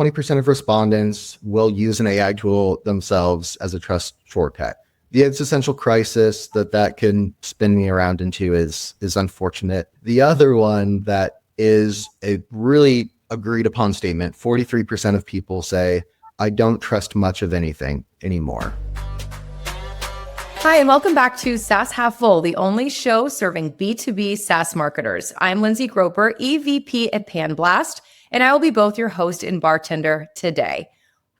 20% of respondents will use an AI tool themselves as a trust shortcut. The existential crisis that can spin me around into is unfortunate. The other one that is a really agreed upon statement, 43% of people say, I don't trust much of anything anymore. Hi, and welcome back to SaaS Half Full, the only show serving B2B SaaS marketers. I'm Lindsay Groper, EVP at PANBlast, and I will be both your host and bartender today.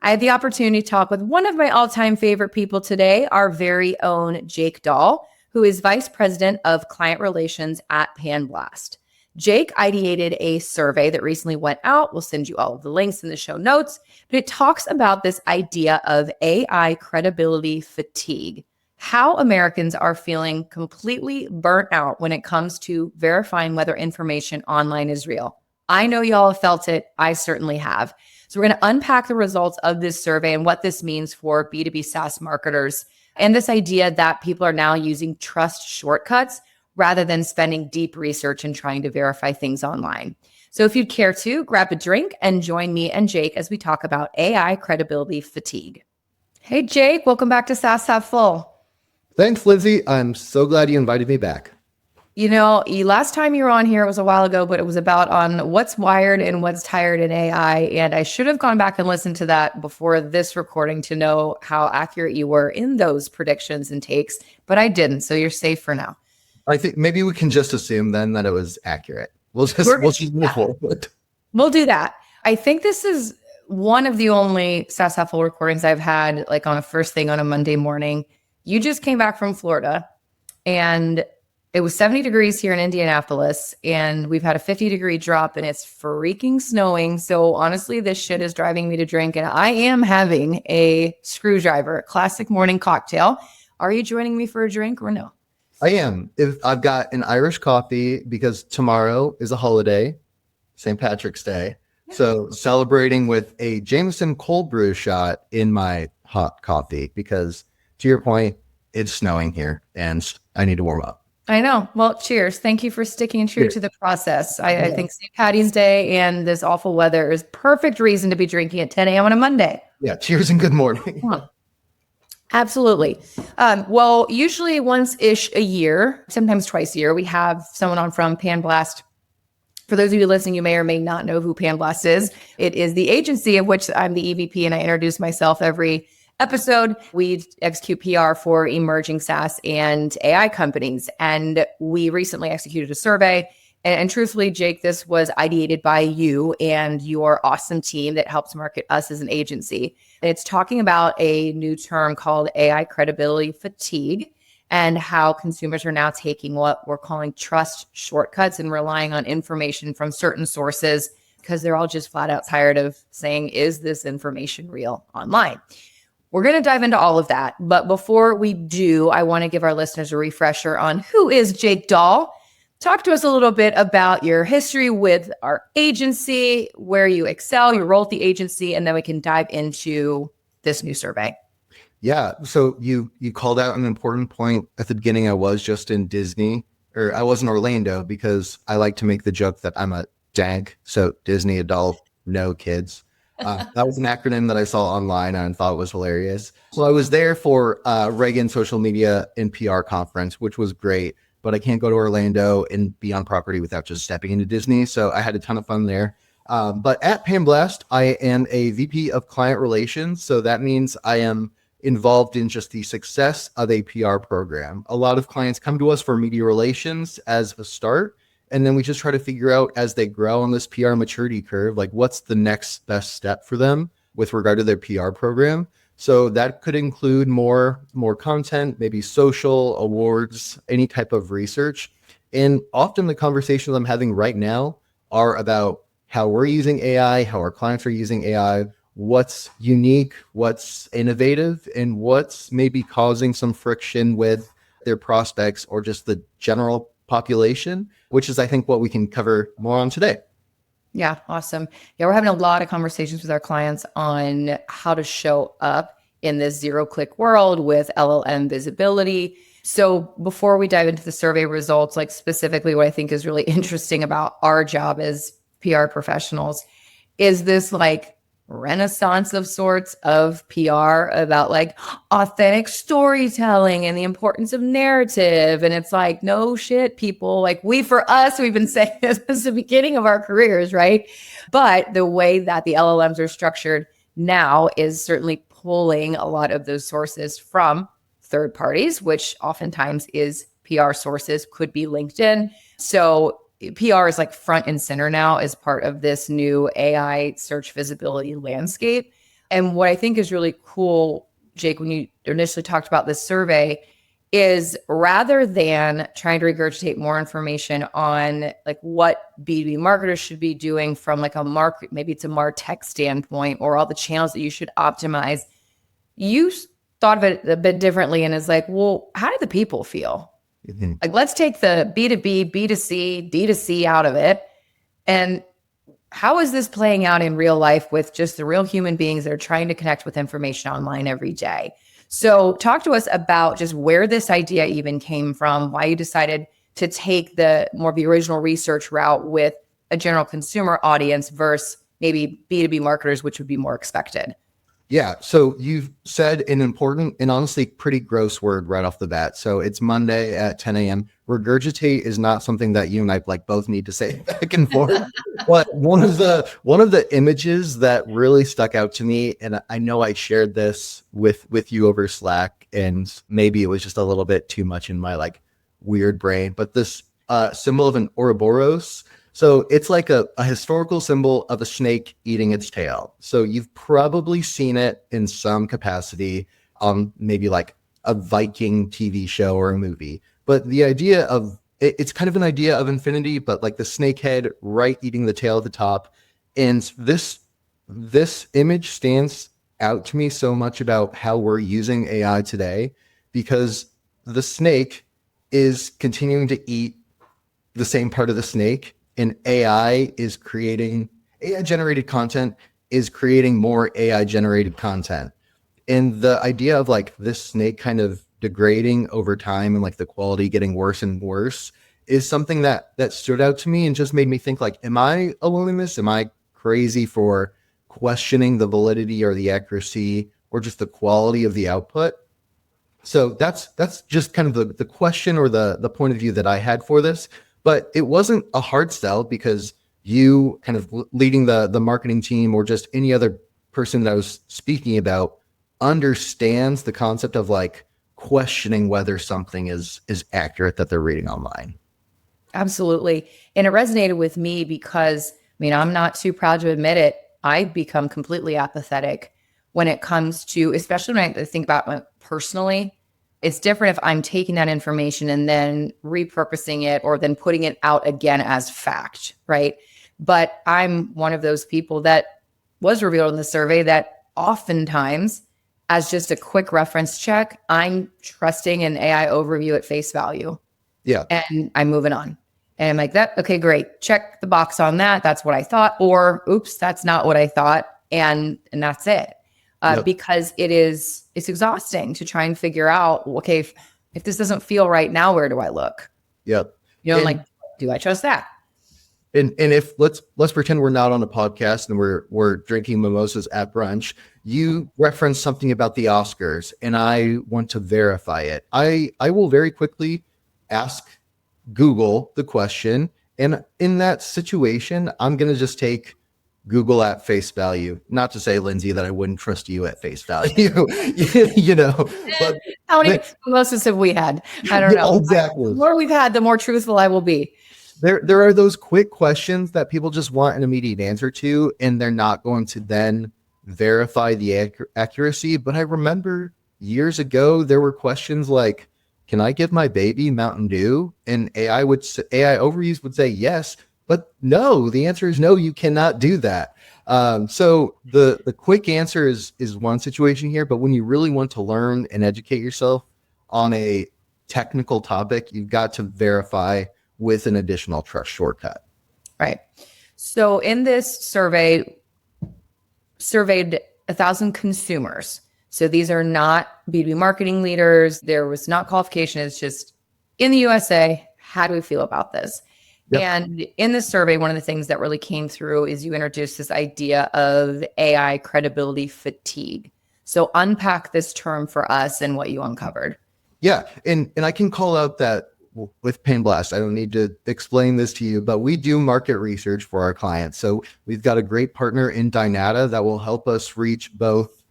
I had the opportunity to talk with one of my all-time favorite people today, our very own Jake Dahl, who is Vice President of Client Relations at PANBlast. Jake ideated a survey that recently went out. We'll send you all of the links in the show notes, but it talks about this idea of AI credibility fatigue. How Americans are feeling completely burnt out when it comes to verifying whether information online is real. I know y'all have felt it. I certainly have. So we're going to unpack the results of this survey and what this means for B2B SaaS marketers and this idea that people are now using trust shortcuts rather than spending deep research and trying to verify things online. So if you'd care to, grab a drink and join me and Jake as we talk about AI credibility fatigue. Hey, Jake, welcome back to SaaS Half Full. Thanks, Lindsay. I'm so glad you invited me back. You know, last time you were on here, it was a while ago, but it was about on what's wired and what's tired in AI. And I should have gone back and listened to that before this recording to know how accurate you were in those predictions and takes, but I didn't. So you're safe for now. I think maybe we can just assume then that it was accurate. We'll just move forward. We'll do that. I think this is one of the only SaaS Half Full recordings I've had like on a first thing on a Monday morning. You just came back from Florida and it was 70 degrees here in Indianapolis, and we've had a 50-degree drop, and it's freaking snowing. So honestly, this shit is driving me to drink, and I am having a screwdriver, classic morning cocktail. Are you joining me for a drink or no? I am. If I've got an Irish coffee because tomorrow is a holiday, St. Patrick's Day. So celebrating with a Jameson cold brew shot in my hot coffee because, to your point, it's snowing here, and I need to warm up. I know. Well, cheers. Thank you for sticking true to the process. I think St. Patty's Day and this awful weather is perfect reason to be drinking at 10 a.m. on a Monday. Yeah. Cheers and good morning. Absolutely. Well, usually once-ish a year, sometimes twice a year, we have someone on from PANBlast. For those of you listening, you may or may not know who PANBlast is. It is the agency of which I'm the EVP, and I introduce myself every episode. We execute PR for emerging SaaS and AI companies. And we recently executed a survey. And truthfully, Jake, this was ideated by you and your awesome team that helps market us as an agency. And it's talking about a new term called AI credibility fatigue and how consumers are now taking what we're calling trust shortcuts and relying on information from certain sources because they're all just flat out tired of saying, is this information real online? We're going to dive into all of that. But before we do, I want to give our listeners a refresher on who is Jake Dahl. Talk to us a little bit about your history with our agency, where you excel, your role at the agency, and then we can dive into this new survey. Yeah. So you called out an important point at the beginning. I was just in Disney, or I was in Orlando because I like to make the joke that I'm a DAG. So Disney adult, no kids. That was an acronym that I saw online and thought was hilarious. So I was there for Reagan Social Media and PR Conference, which was great, but I can't go to Orlando and be on property without just stepping into Disney. So I had a ton of fun there. But at PANBlast, I am a VP of Client Relations. So that means I am involved in just the success of a PR program. A lot of clients come to us for media relations as a start. And then we just try to figure out as they grow on this PR maturity curve, like what's the next best step for them with regard to their PR program. So that could include more content, maybe social, awards, any type of research. And often the conversations I'm having right now are about how we're using AI, how our clients are using AI, what's unique, what's innovative, and what's maybe causing some friction with their prospects or just the general population, which is, I think, what we can cover more on today. Yeah, awesome. Yeah, we're having a lot of conversations with our clients on how to show up in this zero-click world with LLM visibility. So before we dive into the survey results, like specifically what I think is really interesting about our job as PR professionals is this like renaissance of sorts of PR about like authentic storytelling and the importance of narrative. And it's like, no shit, people. Like for us, we've been saying this since the beginning of our careers, right? But the way that the LLMs are structured now is certainly pulling a lot of those sources from third parties, which oftentimes is PR sources, could be LinkedIn. So PR is like front and center now as part of this new AI search visibility landscape. And what I think is really cool, Jake, when you initially talked about this survey, is rather than trying to regurgitate more information on like what B2B marketers should be doing from like a market, maybe it's a MarTech standpoint, or all the channels that you should optimize, you thought of it a bit differently and is like, well, how do the people feel? Mm-hmm. Like, let's take the B2B, B2C, D2C out of it. And how is this playing out in real life with just the real human beings that are trying to connect with information online every day? So talk to us about just where this idea even came from, why you decided to take the more of the original research route with a general consumer audience versus maybe B2B marketers, which would be more expected. Yeah. So you've said an important and honestly pretty gross word right off the bat. So it's Monday at 10 a.m. Regurgitate is not something that you and I like both need to say back and forth. But one of the images that really stuck out to me, and I know I shared this with you over Slack, and maybe it was just a little bit too much in my like weird brain, but this symbol of an Ouroboros. So it's like a historical symbol of a snake eating its tail. So you've probably seen it in some capacity on maybe like a Viking TV show or a movie. But the idea of it's kind of an idea of infinity, but like the snake head right eating the tail at the top. And this image stands out to me so much about how we're using AI today, because the snake is continuing to eat the same part of the snake. And AI generated content is creating more AI generated content. And the idea of like this snake kind of degrading over time and like the quality getting worse and worse is something that stood out to me and just made me think like, am I alone in this? Am I crazy for questioning the validity or the accuracy or just the quality of the output? So that's just kind of the question or the point of view that I had for this. But it wasn't a hard sell, because you kind of leading the marketing team or just any other person that I was speaking about understands the concept of like questioning whether something is accurate that they're reading online. Absolutely. And it resonated with me because, I mean, I'm not too proud to admit it. I've become completely apathetic when it comes to, especially when I think about it personally. It's different if I'm taking that information and then repurposing it or then putting it out again as fact, right? But I'm one of those people that was revealed in the survey that oftentimes, as just a quick reference check, I'm trusting an AI overview at face value. Yeah. And I'm moving on. And I'm like, okay, great. Check the box on that. That's what I thought. Or, oops, that's not what I thought. And that's it. Yep. Because it's exhausting to try and figure out, okay, if this doesn't feel right now, where do I look? Yep. Like, do I trust that? And if let's pretend we're not on a podcast and we're drinking mimosas at brunch. You referenced something about the Oscars, and I want to verify it. I will very quickly ask Google the question, and in that situation, I'm gonna just take Google at face value. Not to say, Lindsay, that I wouldn't trust you at face value, you know. But how many mimosas have we had? I don't know. Exactly. The more we've had, the more truthful I will be. There are those quick questions that people just want an immediate answer to, and they're not going to then verify the accuracy. But I remember years ago, there were questions like, can I give my baby Mountain Dew? And AI overviews would say yes. But no, the answer is no, you cannot do that. So the quick answer is one situation here, but when you really want to learn and educate yourself on a technical topic, you've got to verify with an additional trust shortcut. Right. So in this survey, surveyed 1,000 consumers. So these are not B2B marketing leaders. There was not qualification. It's just in the USA, how do we feel about this? Yep. And in the survey, one of the things that really came through is you introduced this idea of AI credibility fatigue. So unpack this term for us and what you uncovered. Yeah, and I can call out that with PANBlast, I don't need to explain this to you, but we do market research for our clients. So we've got a great partner in Dynata that will help us reach both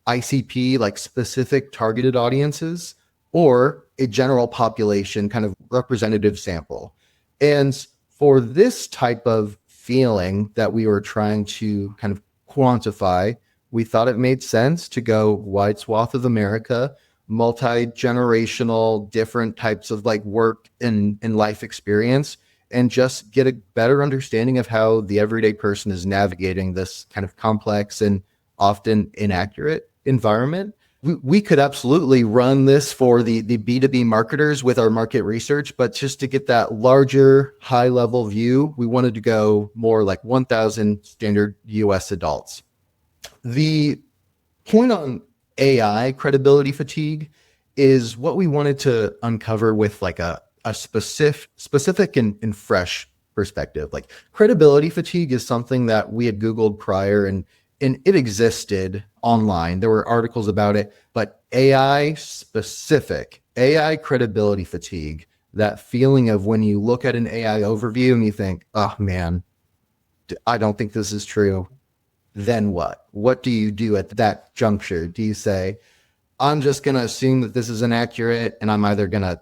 ICP, like specific targeted audiences, or a general population kind of representative sample. And for this type of feeling that we were trying to kind of quantify, we thought it made sense to go wide swath of America, multi-generational, different types of like work and life experience, and just get a better understanding of how the everyday person is navigating this kind of complex and often inaccurate environment. We could absolutely run this for the B2B marketers with our market research, but just to get that larger high level view, we wanted to go more like 1,000 standard US adults. The point on AI credibility fatigue is what we wanted to uncover with like a specific and fresh perspective. Like credibility fatigue is something that we had Googled prior and it existed online. There were articles about it, but AI credibility fatigue, that feeling of when you look at an AI overview and you think, oh man, I don't think this is true. Then what? What do you do at that juncture? Do you say, I'm just going to assume that this is inaccurate and I'm either going to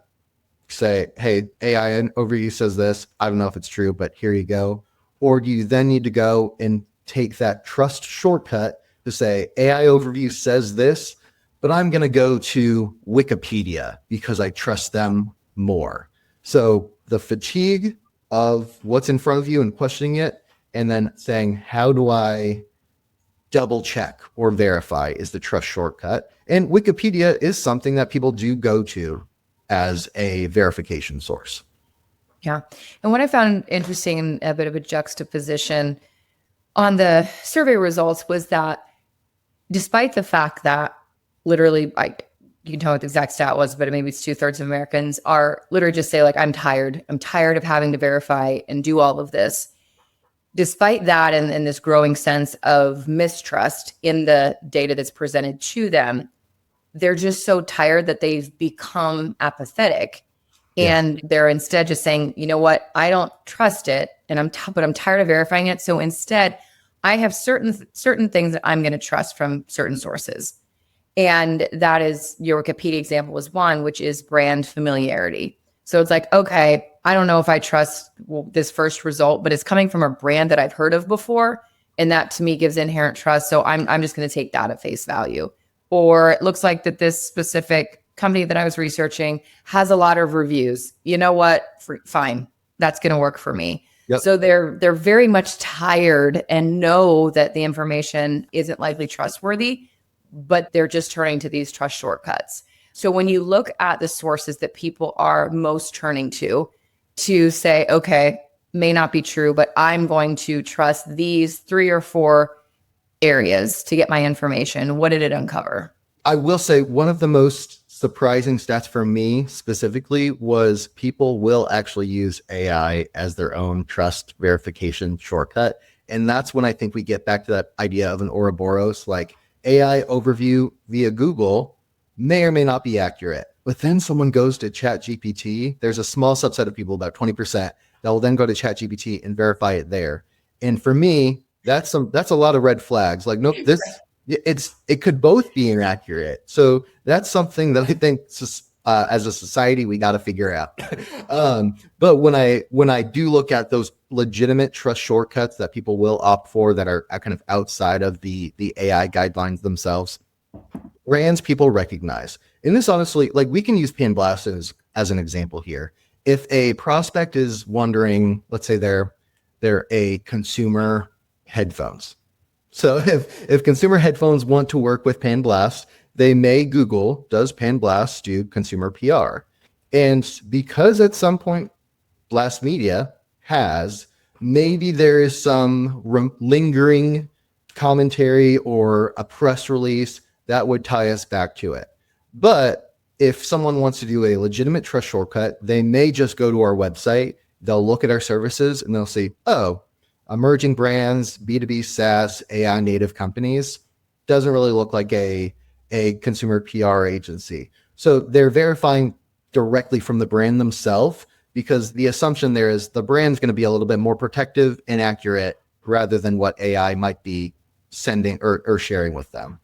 say, hey, AI overview says this. I don't know if it's true, but here you go. Or do you then need to go and take that trust shortcut to say, AI overview says this, but I'm going to go to Wikipedia because I trust them more. So the fatigue of what's in front of you and questioning it, and then saying, how do I double check or verify is the trust shortcut. And Wikipedia is something that people do go to as a verification source. Yeah. And what I found interesting and a bit of a juxtaposition on the survey results was that despite the fact that literally, you can tell what the exact stat was, but maybe it's 2/3 of Americans are literally just say like, I'm tired of having to verify and do all of this. Despite that and this growing sense of mistrust in the data that's presented to them, they're just so tired that they've become apathetic. Yeah. And they're instead just saying, you know what, I don't trust it, and but I'm tired of verifying it. So instead, I have certain things that I'm going to trust from certain sources. And that is, your Wikipedia example was one, which is brand familiarity. So it's like, okay, I don't know if I trust this first result, but it's coming from a brand that I've heard of before. And that to me gives inherent trust. So I'm just going to take that at face value. Or it looks like that this specific company that I was researching has a lot of reviews. You know what? Fine. That's going to work for me. Yep. So they're very much tired and know that the information isn't likely trustworthy, but they're just turning to these trust shortcuts. So when you look at the sources that people are most turning to say, okay, may not be true, but I'm going to trust these 3 or 4 areas to get my information, what did it uncover? I will say one of the most surprising stats for me specifically was people will actually use AI as their own trust verification shortcut. And that's when I think we get back to that idea of an Ouroboros, like AI overview via Google may or may not be accurate. But then someone goes to ChatGPT. There's a small subset of people, about 20%, that will then go to ChatGPT and verify it there. And for me, that's a lot of red flags. Like, nope, it could both be inaccurate. So that's something that I think as a society we got to figure out. But when I do look at those legitimate trust shortcuts that people will opt for that are kind of outside of the AI guidelines themselves, brands people recognize. And this honestly, like, we can use PANBlast as an example here. If a prospect is wondering, let's say they're a consumer headphones. So if consumer headphones want to work with PANBlast, they may Google, does PANBlast do consumer PR? And because at some point Blast Media has, maybe there is some lingering commentary or a press release that would tie us back to it. But if someone wants to do a legitimate trust shortcut, they may just go to our website, they'll look at our services and they'll see, oh, emerging brands, B2B SaaS, AI native companies, doesn't really look like a consumer PR agency. So they're verifying directly from the brand themselves, because the assumption there is the brand's going to be a little bit more protective and accurate rather than what AI might be sending or sharing with them.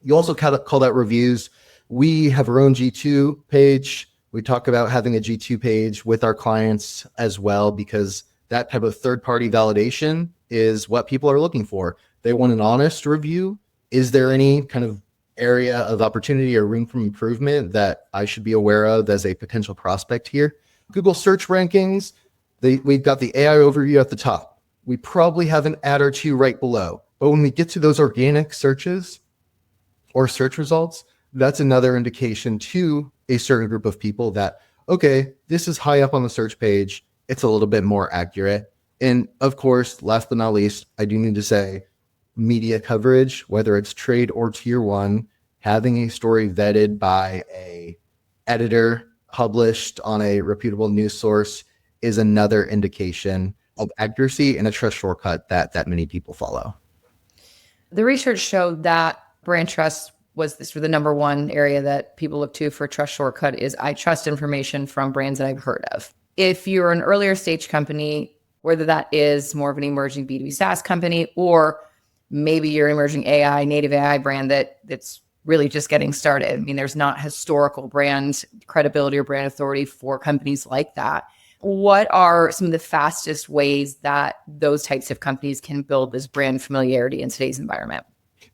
You also call out reviews. We have our own G2 page. We talk about having a G2 page with our clients as well, because that type of third-party validation is what people are looking for. They want an honest review. Is there any kind of area of opportunity or room for improvement that I should be aware of as a potential prospect here? Google search rankings, we've got the AI overview at the top. We probably have an ad or two right below. But when we get to those organic searches or search results, that's another indication to a certain group of people that, okay, this is high up on the search page. It's a little bit more accurate. And of course, last but not least, I do need to say media coverage, whether it's trade or tier one, having a story vetted by a editor, published on a reputable news source, is another indication of accuracy and a trust shortcut that many people follow. The research showed that brand trust was the number one area that people look to for trust shortcut is I trust information from brands that I've heard of. If you're an earlier stage company, whether that is more of an emerging B2B SaaS company, or maybe you're an emerging AI, native AI brand that's really just getting started. I mean, there's not historical brand credibility or brand authority for companies like that. What are some of the fastest ways that those types of companies can build this brand familiarity in today's environment?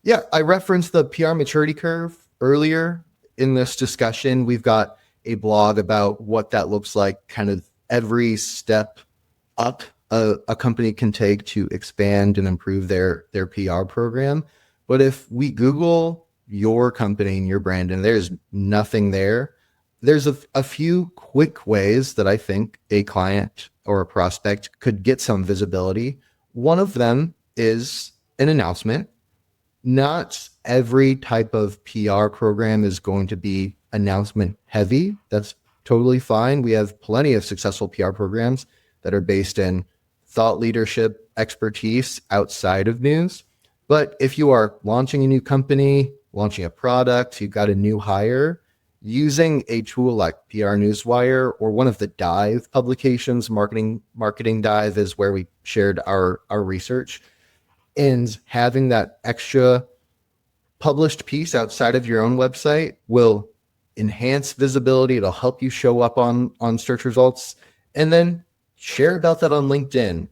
Yeah, I referenced the PR maturity curve earlier in this discussion. We've got a blog about what that looks like, kind of every step up a company can take to expand and improve their PR program. But if we Google your company and your brand and there's nothing there, there's a few quick ways that I think a client or a prospect could get some visibility. One of them is an announcement. Not every type of PR program is going to be announcement heavy. That's totally fine. We have plenty of successful PR programs that are based in thought leadership expertise outside of news. But if you are launching a new company, launching a product, you've got a new hire, using a tool like PR Newswire or one of the Dive publications, marketing Dive is where we shared our research, and having that extra published piece outside of your own website will enhance visibility. It'll help you show up on search results, and then share about that on LinkedIn.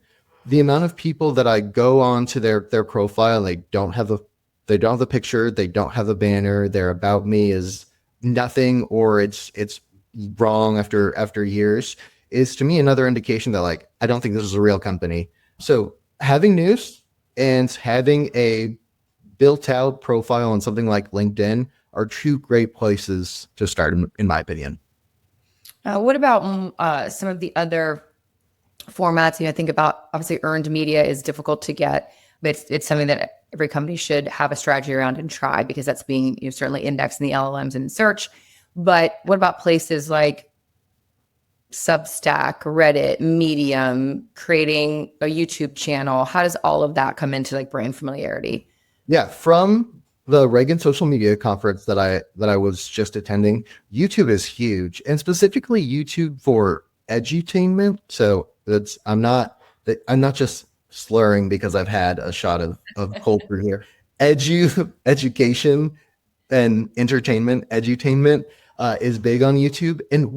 The amount of people that I go on to their profile, and they don't have a picture, they don't have a banner, their about me is nothing, or it's wrong after years, is to me another indication that, like, I don't think this is a real company. So having news and having a built out profile on something like LinkedIn are two great places to start, in my opinion. What about some of the other formats? I think about, obviously earned media is difficult to get, but it's something that every company should have a strategy around and try, because that's being certainly indexed in the LLMs and in search. But what about places like Substack, Reddit, Medium, creating a YouTube channel? How does all of that come into like brand familiarity? Yeah, from the Reagan Social Media Conference that I was just attending, YouTube is huge, and specifically YouTube for edutainment. So I'm not just slurring because I've had a shot of cold brew here. Education and entertainment, edutainment is big on YouTube, and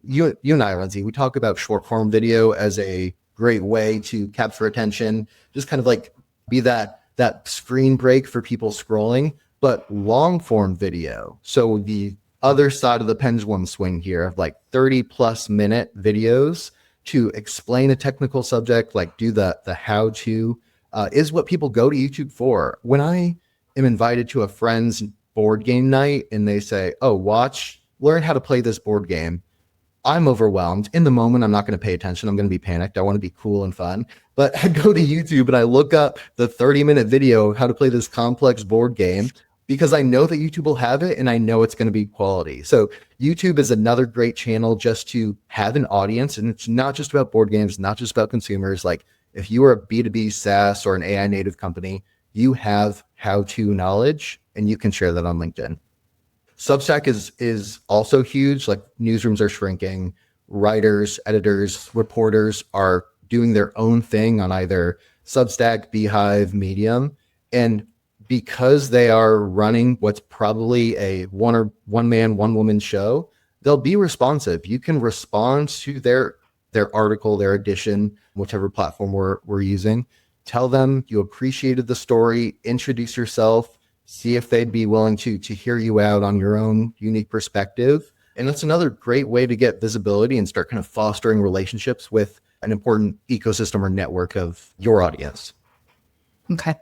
you and I, Lindsay, we talk about short form video as a great way to capture attention, just kind of like be that screen break for people scrolling, but long form video. So the other side of the pendulum swing here of like 30+ minute videos to explain a technical subject, like do the how to, is what people go to YouTube for. When I am invited to a friend's board game night and they say, oh, learn how to play this board game, I'm overwhelmed. In the moment, I'm not going to pay attention. I'm going to be panicked. I want to be cool and fun. But I go to YouTube and I look up the 30-minute video of how to play this complex board game. because I know that YouTube will have it and I know it's going to be quality. So YouTube is another great channel just to have an audience. And it's not just about board games, not just about consumers. Like if you are a B2B SaaS or an AI native company, you have how-to knowledge and you can share that on LinkedIn. Substack is also huge. Like newsrooms are shrinking. Writers, editors, reporters are doing their own thing on either Substack, Beehive, Medium. And because they are running what's probably a one man, one woman show, they'll be responsive. You can respond to their article, their edition, whichever platform we're using. Tell them you appreciated the story, introduce yourself, see if they'd be willing to hear you out on your own unique perspective. And that's another great way to get visibility and start kind of fostering relationships with an important ecosystem or network of your audience. Okay.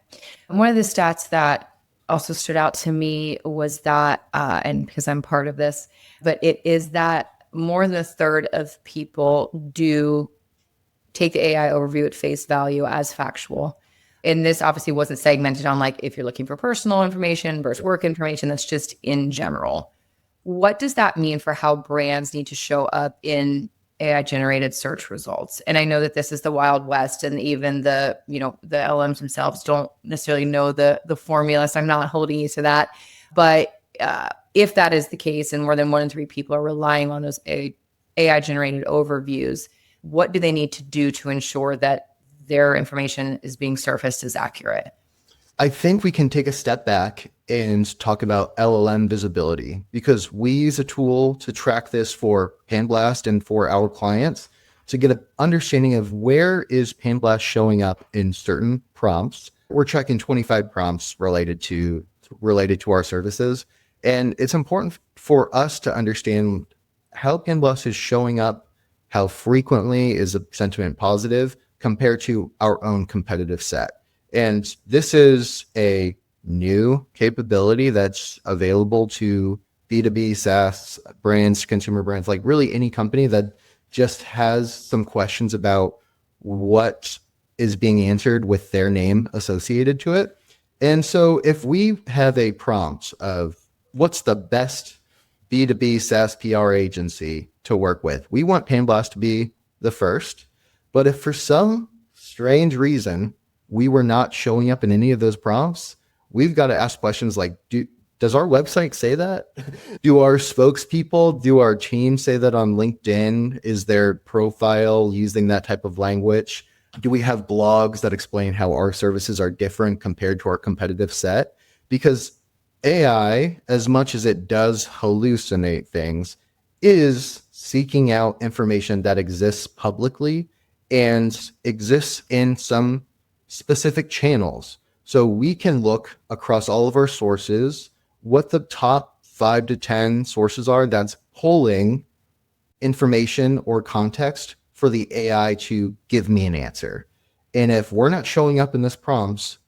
One of the stats that also stood out to me was that, and because I'm part of this, but it is that more than a third of people do take the AI overview at face value as factual. And this obviously wasn't segmented on like if you're looking for personal information versus work information, that's just in general. What does that mean for how brands need to show up in AI generated search results? And I know that this is the Wild West and even the LLMs themselves don't necessarily know the formula. So I'm not holding you to that. But if that is the case and more than 1 in 3 people are relying on those AI generated overviews, what do they need to do to ensure that their information is being surfaced as accurate? I think we can take a step back and talk about LLM visibility because we use a tool to track this for PANBlast and for our clients to get an understanding of where is PANBlast showing up in certain prompts. We're tracking 25 prompts related to our services. And it's important for us to understand how PANBlast is showing up, how frequently is the sentiment positive compared to our own competitive set. And this is a new capability that's available to B2B SaaS brands, consumer brands, like really any company that just has some questions about what is being answered with their name associated to it. And so if we have a prompt of what's the best B2B SaaS PR agency to work with, we want PANBlast to be the first. But if for some strange reason we were not showing up in any of those prompts, we've got to ask questions like, does our website say that? Do our spokespeople, do our team say that on LinkedIn? Is their profile using that type of language? Do we have blogs that explain how our services are different compared to our competitive set? Because AI, as much as it does hallucinate things, is seeking out information that exists publicly and exists in some specific channels. So we can look across all of our sources, what the top 5 to 10 sources are that's pulling information or context for the AI to give me an answer. And if we're not showing up in this prompts,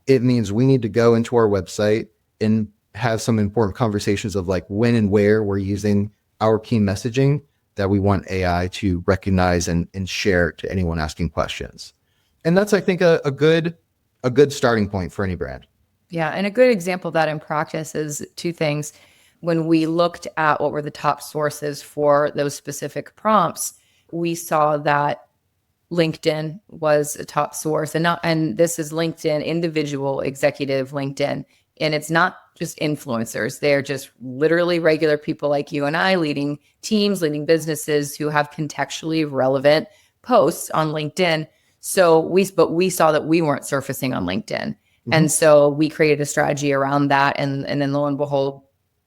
it means we need to go into our website and have some important conversations of like when and where we're using our key messaging that we want AI to recognize and share to anyone asking questions. And that's, I think, a good starting point for any brand. Yeah. And a good example of that in practice is 2 things. When we looked at what were the top sources for those specific prompts, we saw that LinkedIn was a top source, and this is LinkedIn, individual executive LinkedIn. And it's not just influencers. They're just literally regular people like you and I, leading teams, leading businesses who have contextually relevant posts on LinkedIn. So we saw that we weren't surfacing on LinkedIn. Mm-hmm. And so we created a strategy around that. And then lo and behold,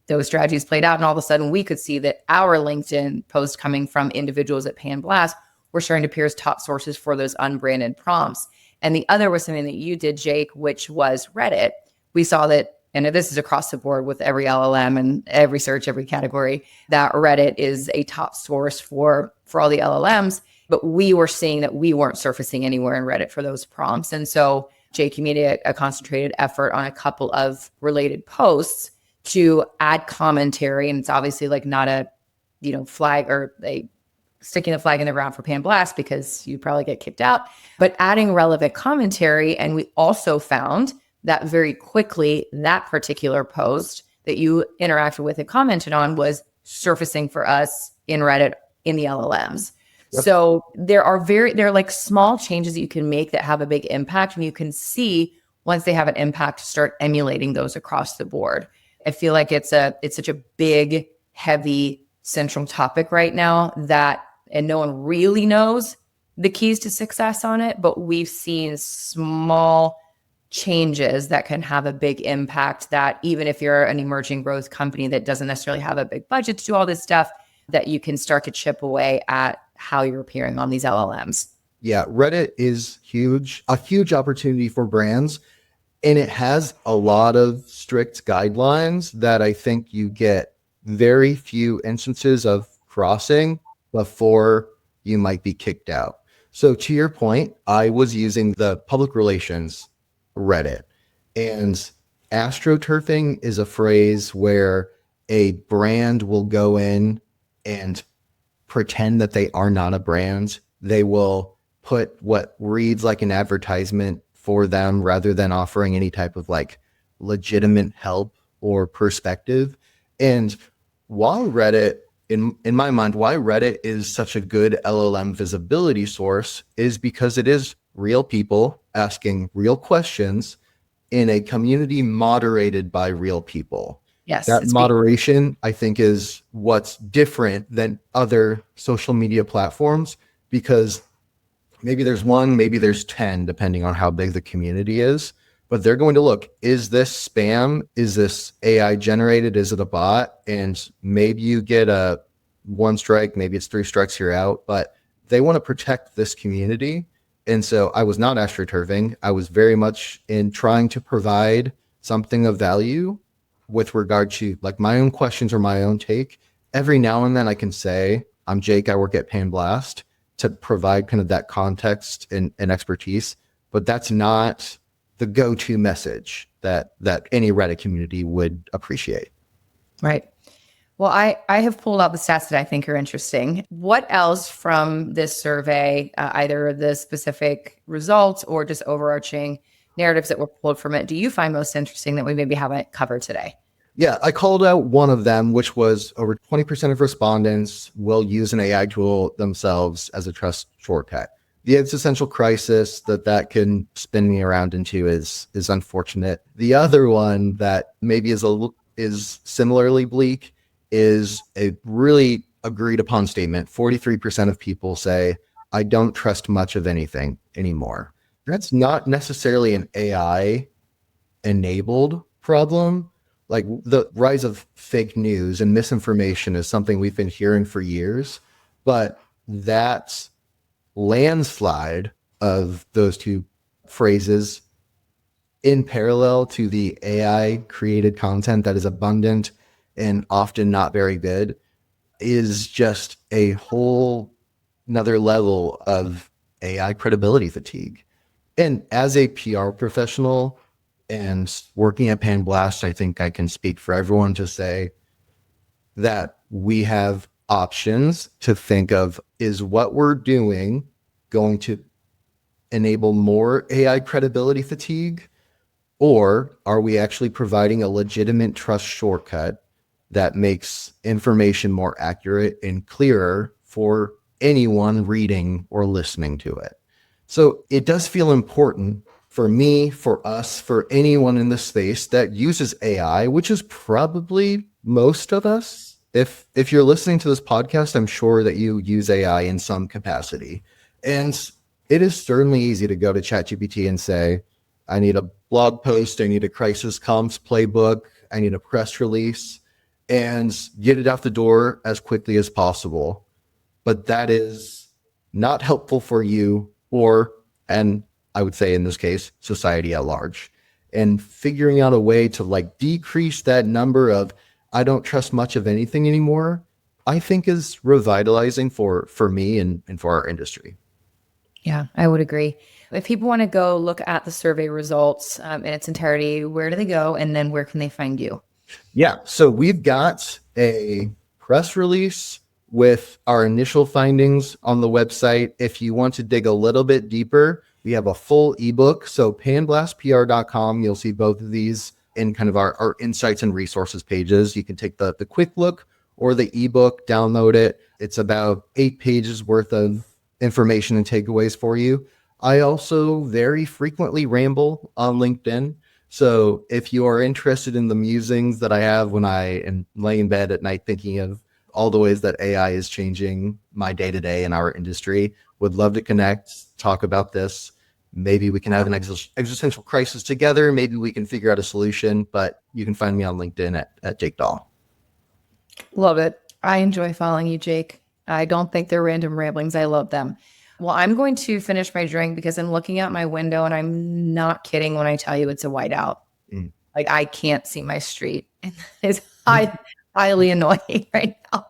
those strategies played out. And all of a sudden we could see that our LinkedIn posts coming from individuals at PANBlast were starting to appear as top sources for those unbranded prompts. And the other was something that you did, Jake, which was Reddit. We saw that, and this is across the board with every LLM and every search, every category, that Reddit is a top source for all the LLMs. But we were seeing that we weren't surfacing anywhere in Reddit for those prompts. And so Jake, you made a concentrated effort on a couple of related posts to add commentary. And it's obviously like not a, flag or sticking the flag in the ground for PANBlast because you probably get kicked out, but adding relevant commentary. And we also found that very quickly that particular post that you interacted with and commented on was surfacing for us in Reddit in the LLMs. Yep. So there are like small changes that you can make that have a big impact, and you can see once they have an impact, start emulating those across the board. I feel like it's such a big, heavy, central topic right now and no one really knows the keys to success on it, but we've seen small changes that can have a big impact, that even if you're an emerging growth company that doesn't necessarily have a big budget to do all this stuff, that you can start to chip away at how you're appearing on these LLMs. Yeah, Reddit is a huge opportunity for brands. And it has a lot of strict guidelines that I think you get very few instances of crossing before you might be kicked out. So to your point, I was using the public relations Reddit, and astroturfing is a phrase where a brand will go in and pretend that they are not a brand. They will put what reads like an advertisement for them rather than offering any type of like legitimate help or perspective. And while Reddit, in my mind, why Reddit is such a good LLM visibility source is because it is real people asking real questions in a community moderated by real people. Yes. That moderation, I think, is what's different than other social media platforms, because maybe there's one, maybe there's 10, depending on how big the community is. But they're going to look, is this spam? Is this AI generated? Is it a bot? And maybe you get a 1 strike, maybe it's 3 strikes, you're out. But they want to protect this community. And so I was not astroturfing. I was very much in trying to provide something of value with regard to like my own questions or my own take. Every now and then I can say, I'm Jake, I work at PANBlast, to provide kind of that context and expertise, but that's not the go-to message that any Reddit community would appreciate. Right. Well, I have pulled out the stats that I think are interesting. What else from this survey, either the specific results or just overarching narratives that were pulled from it, do you find most interesting that we maybe haven't covered today? Yeah, I called out one of them, which was over 20% of respondents will use an AI tool themselves as a trust shortcut. The existential crisis that can spin me around into is unfortunate. The other one that maybe is similarly bleak is a really agreed upon statement. 43% of people say, I don't trust much of anything anymore. That's not necessarily an AI enabled problem. Like the rise of fake news and misinformation is something we've been hearing for years, but that landslide of those two phrases in parallel to the AI created content that is abundant and often not very good is just a whole another level of AI credibility fatigue. And as a PR professional and working at PANBlast, I think I can speak for everyone to say that we have options to think of, is what we're doing going to enable more AI credibility fatigue? Or are we actually providing a legitimate trust shortcut that makes information more accurate and clearer for anyone reading or listening to it? So it does feel important for me, for us, for anyone in the space that uses AI, which is probably most of us. If you're listening to this podcast, I'm sure that you use AI in some capacity. And it is certainly easy to go to ChatGPT and say, I need a blog post, I need a crisis comms playbook, I need a press release, and get it out the door as quickly as possible. But that is not helpful for you and I would say in this case, society at large. And figuring out a way to like decrease that number of I don't trust much of anything anymore, I think is revitalizing for me and for our industry. Yeah, I would agree. If people want to go look at the survey results in its entirety, where do they go? And then where can they find you? Yeah, so we've got a press release with our initial findings on the website. If you want to dig a little bit deeper, We have a full ebook. So panblastpr.com, you'll see both of these in kind of our insights and resources pages. You can take the quick look or the ebook, download it. It's about 8 pages worth of information and takeaways for you. I also very frequently ramble on LinkedIn. So if you are interested in the musings that I have when I am laying in bed at night thinking of all the ways that AI is changing my day-to-day in our industry, would love to connect, talk about this. Maybe we can have an existential crisis together. Maybe we can figure out a solution, but you can find me on LinkedIn at Jake Dahl. Love it. I enjoy following you, Jake. I don't think they're random ramblings. I love them. Well, I'm going to finish my drink because I'm looking out my window and I'm not kidding when I tell you it's a whiteout. Like I can't see my street. And it's highly annoying right now.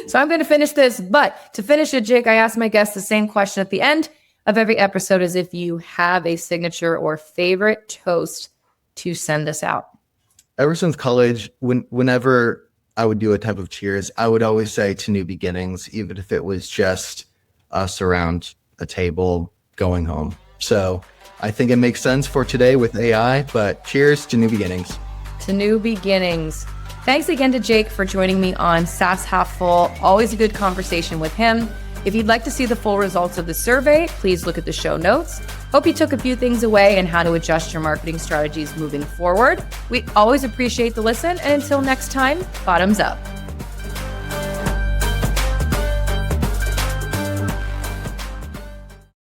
So I'm going to finish this. But to finish it, Jake, I ask my guests the same question at the end of every episode as if you have a signature or favorite toast to send us out. Ever since college, whenever I would do a type of cheers, I would always say to new beginnings, even if it was just us around a table going home. So I think it makes sense for today with AI, but cheers to new beginnings. To new beginnings. Thanks again to Jake for joining me on SaaS Half Full. Always a good conversation with him. If you'd like to see the full results of the survey, please look at the show notes. Hope you took a few things away and how to adjust your marketing strategies moving forward. We always appreciate the listen, and until next time, bottoms up.